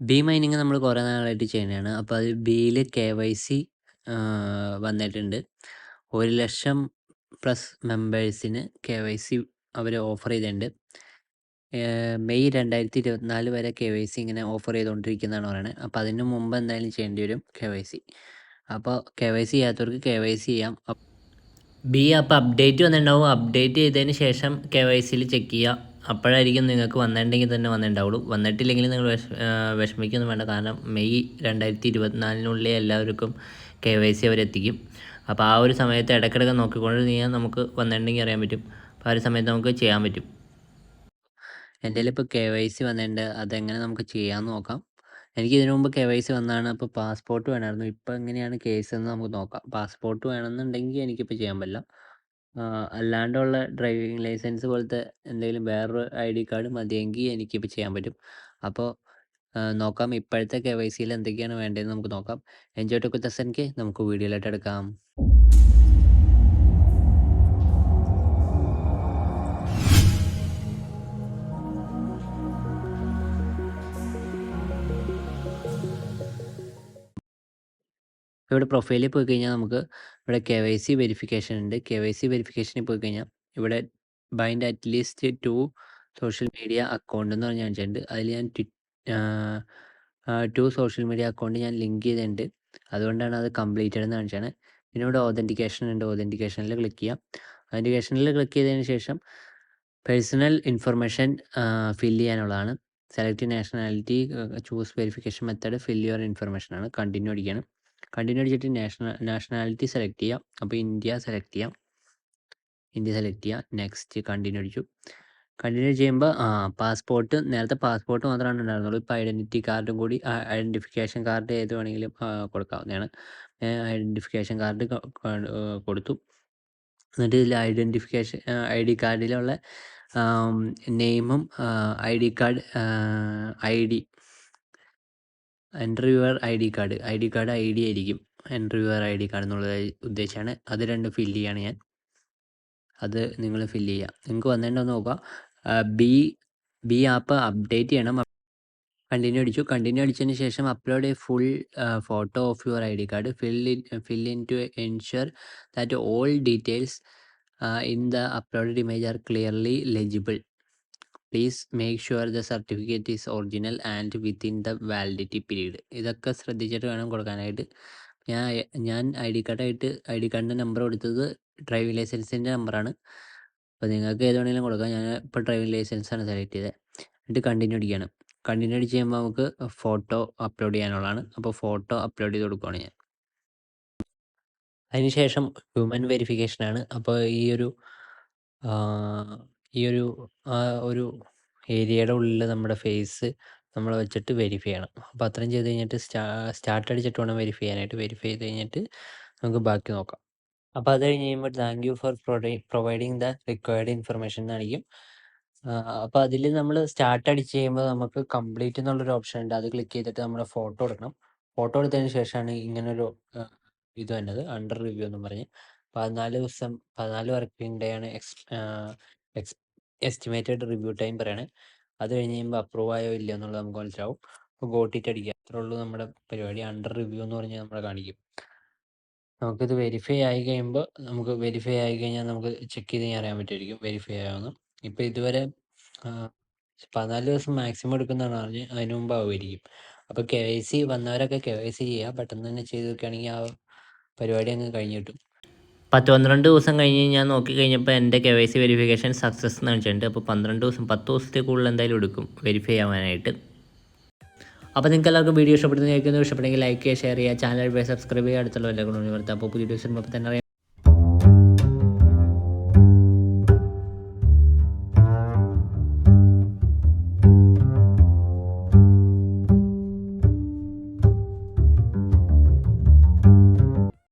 B mining നമ്മൾ കുറേ നാളായിട്ട് ചെയ്യുന്നതാണ്. അപ്പോൾ അത് ബിയിൽ KYC വന്നിട്ടുണ്ട്. 1,00,000 പ്ലസ് മെമ്പേഴ്സിന് KYC അവർ ഓഫർ ചെയ്തിട്ടുണ്ട്. മെയ് 2024 വരെ KYC ഇങ്ങനെ ഓഫർ ചെയ്തുകൊണ്ടിരിക്കുന്നതാണ് പറയുന്നത്. അപ്പോൾ അതിന് മുമ്പ് എന്തായാലും ചെയ്യേണ്ടി വരും KYC. അപ്പോൾ KYC ചെയ്യാത്തവർക്ക് KYC ചെയ്യാം. ബി അപ്പോൾ അപ്ഡേറ്റ് വന്നിട്ടുണ്ടാവും. അപ്ഡേറ്റ് ചെയ്തതിന് ശേഷം KYCയിൽ ചെക്ക് ചെയ്യുക. അപ്പോഴായിരിക്കും നിങ്ങൾക്ക് വന്നിട്ടുണ്ടെങ്കിൽ തന്നെ വന്നിട്ടുണ്ടാവുള്ളൂ. വന്നിട്ടില്ലെങ്കിൽ നിങ്ങൾ വിഷമിക്കൊന്നും വേണ്ട. കാരണം മെയ് 2024 എല്ലാവർക്കും KYC അവരെത്തിക്കും. അപ്പോൾ ആ ഒരു സമയത്ത് ഇടയ്ക്കിടയ്ക്ക് നോക്കിക്കൊണ്ട് ചെയ്യാൻ നമുക്ക് വന്നിട്ടുണ്ടെങ്കിൽ അറിയാൻ പറ്റും. അപ്പോൾ ആ ഒരു സമയത്ത് നമുക്ക് ചെയ്യാൻ പറ്റും. എൻ്റെ കയ്യിലിപ്പോൾ KYC വന്നിട്ടുണ്ട്. അതെങ്ങനെ നമുക്ക് ചെയ്യാമെന്ന് നോക്കാം. എനിക്ക് ഇതിനു മുമ്പ് KYC വന്നതാണ്. അപ്പോൾ പാസ്പോർട്ട് വേണമായിരുന്നു. ഇപ്പോൾ എങ്ങനെയാണ് കേസ് എന്ന് നമുക്ക് നോക്കാം. പാസ്പോർട്ട് വേണമെന്നുണ്ടെങ്കിൽ എനിക്കിപ്പോൾ ചെയ്യാൻ പറ്റില്ല. അല്ലാണ്ടുള്ള ഡ്രൈവിംഗ് ലൈസൻസ് പോലത്തെ എന്തെങ്കിലും വേറൊരു ID കാർഡ് മതിയെങ്കിൽ എനിക്കിപ്പോൾ ചെയ്യാൻ പറ്റും. അപ്പോൾ നോക്കാം ഇപ്പോഴത്തെ KYCയിൽ എന്തൊക്കെയാണ് വേണ്ടതെന്ന് നമുക്ക് നോക്കാം. എൻജോയ് ടു കുത്തസൻക്ക് നമുക്ക് വീഡിയോയിലായിട്ട് എടുക്കാം. ഇവിടെ പ്രൊഫൈലിൽ പോയി കഴിഞ്ഞാൽ നമുക്ക് ഇവിടെ KYC വെരിഫിക്കേഷൻ ഉണ്ട്. KYC വെരിഫിക്കേഷനിൽ പോയി കഴിഞ്ഞാൽ ഇവിടെ bind at least 2 social media account എന്ന് പറഞ്ഞ് കാണിച്ചിട്ടുണ്ട്. അതിൽ ഞാൻ 2 സോഷ്യൽ മീഡിയ അക്കൗണ്ട് ഞാൻ ലിങ്ക് ചെയ്തിട്ടുണ്ട്. അതുകൊണ്ടാണ് അത് കംപ്ലീറ്റഡ് എന്ന് കാണിച്ചാണ്. പിന്നെ ഇവിടെ ഓതൻറ്റിക്കേഷൻ ഉണ്ട്. ഓതൻറ്റിക്കേഷനിൽ ക്ലിക്ക് ചെയ്യാം. ഓതൻറ്റിക്കേഷനിൽ ക്ലിക്ക് ചെയ്തതിന് ശേഷം പേഴ്സണൽ ഇൻഫർമേഷൻ ഫില്ല് ചെയ്യാനുള്ളതാണ്. Select nationality, choose verification method, fill your information ആണ്. കണ്ടിന്യൂ അടിക്കണം. കണ്ടിന്യൂ അടിച്ചിട്ട് നാഷണാലിറ്റി സെലക്ട് ചെയ്യാം. അപ്പോൾ ഇന്ത്യ സെലക്ട് ചെയ്യാം. നെക്സ്റ്റ് കണ്ടിന്യൂ അടിച്ചു. കണ്ടിന്യൂ ചെയ്യുമ്പോൾ പാസ്പോർട്ട്, നേരത്തെ പാസ്പോർട്ട് മാത്രമാണ് ഉണ്ടായിരുന്നുള്ളൂ. ഇപ്പോൾ ഐഡൻറ്റിറ്റി കാർഡും കൂടി, ഐഡൻറ്റിഫിക്കേഷൻ കാർഡ് ഏത് വേണമെങ്കിലും കൊടുക്കാവുന്നതാണ്. ഐഡൻറ്റിഫിക്കേഷൻ കാർഡ് കൊടുത്തു. എന്നിട്ട് ഇതിൽ ID കാർഡിലുള്ള നെയിമും ID card enter your ID card ആയിരിക്കും. എൻ്റർ യുവർ ID കാർഡ് എന്നുള്ളത് ഉദ്ദേശമാണ്. അത് രണ്ടും ഫില്ല് ചെയ്യാണ് ഞാൻ. അത് നിങ്ങൾ ഫില്ല് ചെയ്യുക. നിങ്ങൾക്ക് വന്നിട്ടുണ്ടോയെന്ന് നോക്കുക. ബി ആപ്പ് അപ്ഡേറ്റ് ചെയ്യണം. കണ്ടിന്യൂ അടിച്ചു. കണ്ടിന്യൂ അടിച്ചതിന് ശേഷം upload a full photo of your ID card. Fill in to ensure that all details in the uploaded image are clearly legible. Please make sure the certificate is original and within the validity period. ഇതൊക്കെ ശ്രദ്ധിച്ചിട്ട് വേണം കൊടുക്കാനായിട്ട്. ഞാൻ ID കാർഡിൻ്റെ number കൊടുത്തത് driving ലൈസൻസിൻ്റെ നമ്പറാണ്. അപ്പോൾ നിങ്ങൾക്ക് ഏത് വേണമെങ്കിലും കൊടുക്കാം. ഞാൻ ഇപ്പോൾ ഡ്രൈവിംഗ് ലൈസൻസാണ് സെലക്ട് ചെയ്തത്. എന്നിട്ട് കണ്ടിന്യൂ അടിക്കുകയാണ്. കണ്ടിന്യൂ അടിച്ച് കഴിയുമ്പോൾ നമുക്ക് ഫോട്ടോ അപ്ലോഡ് ചെയ്യാനുള്ളതാണ്. അപ്പോൾ ഫോട്ടോ അപ്ലോഡ് ചെയ്ത് കൊടുക്കുകയാണ് ഞാൻ. അതിനുശേഷം ഹ്യൂമൻ വെരിഫിക്കേഷനാണ്. അപ്പോൾ ഈ ഒരു ഏരിയയുടെ ഉള്ളിൽ നമ്മുടെ ഫേസ് നമ്മൾ വെച്ചിട്ട് വെരിഫൈ ചെയ്യണം. അപ്പോൾ അത്രയും ചെയ്ത് കഴിഞ്ഞിട്ട് സ്റ്റാർട്ട് അടിച്ചിട്ട് വേണം വെരിഫൈ ചെയ്യാനായിട്ട്. വെരിഫൈ ചെയ്ത് കഴിഞ്ഞിട്ട് നമുക്ക് ബാക്കി നോക്കാം. അപ്പോൾ അത് കഴിഞ്ഞ് കഴിയുമ്പോൾ thank you for providing the required information എന്നായിരിക്കും. അപ്പോൾ അതിൽ നമ്മൾ സ്റ്റാർട്ട് അടിച്ച് കഴിയുമ്പോൾ നമുക്ക് കംപ്ലീറ്റ് എന്നുള്ളൊരു ഓപ്ഷൻ ഉണ്ട്. അത് ക്ലിക്ക് ചെയ്തിട്ട് നമ്മുടെ ഫോട്ടോ എടുക്കണം. ഫോട്ടോ എടുത്തതിന് ശേഷമാണ് ഇങ്ങനൊരു ഇത് വന്നത്, അണ്ടർ റിവ്യൂ എന്നും പറഞ്ഞ് 14 വർക്കിംഗ് ഡേ ആണ് എസ്റ്റിമേറ്റഡ് റിവ്യൂ ടൈം പറയണേ. അത് കഴിഞ്ഞ് കഴിയുമ്പോൾ അപ്രൂവ് ആയോ ഇല്ലയോ എന്നുള്ളത് നമുക്ക് മനസ്സിലാവും. അപ്പോൾ ഗോട്ടിട്ട് അടിക്കുക. അത്രേ ഉള്ളൂ നമ്മുടെ പരിപാടി. അണ്ടർ റിവ്യൂ എന്ന് പറഞ്ഞ് നമ്മളെ കാണിക്കും. നമുക്കിത് വെരിഫൈ ആയി കഴിഞ്ഞാൽ നമുക്ക് ചെക്ക് ചെയ്ത് കഴിഞ്ഞാൽ അറിയാൻ പറ്റുമായിരിക്കും വെരിഫൈ ആയോന്ന്. ഇപ്പോൾ ഇതുവരെ 14 ദിവസം മാക്സിമം എടുക്കുന്നതാണ് പറഞ്ഞ്. അതിന് മുമ്പ് ആവുമായിരിക്കും. അപ്പോൾ KYC വന്നവരൊക്കെ KYC ചെയ്യുക. പെട്ടെന്ന് തന്നെ ചെയ്ത് വെക്കുകയാണെങ്കിൽ ആ പരിപാടി അങ്ങ് കഴിഞ്ഞ് കിട്ടും. 10-12 ദിവസം കഴിഞ്ഞ് ഞാൻ നോക്കി കഴിഞ്ഞപ്പോൾ എൻ്റെ KYC വെരിഫിക്കേഷൻ സക്സസ് എന്ന് കാണിച്ചിട്ടുണ്ട്. അപ്പോൾ 10 ദിവസത്തിൽ കൂടുതൽ എന്തായാലും എടുക്കും വെരിഫൈ ആവാനായിട്ട്. അപ്പോൾ നിങ്ങൾക്ക് എല്ലാവർക്കും വീഡിയോ ഇഷ്ടപ്പെടുന്നതായിരിക്കും. ഇഷ്ടപ്പെട്ടെങ്കിൽ ലൈക്ക് ചെയ്യുക, ഷെയർ ചെയ്യുക, ചാനൽ സബ്സ്ക്രൈബ് ചെയ്യുക, അടുത്തുള്ള എല്ലാ ഗുണങ്ങളും വരുത്തുക. അപ്പോൾ പുതിയ ദിവസം തന്നെ അറിയാം.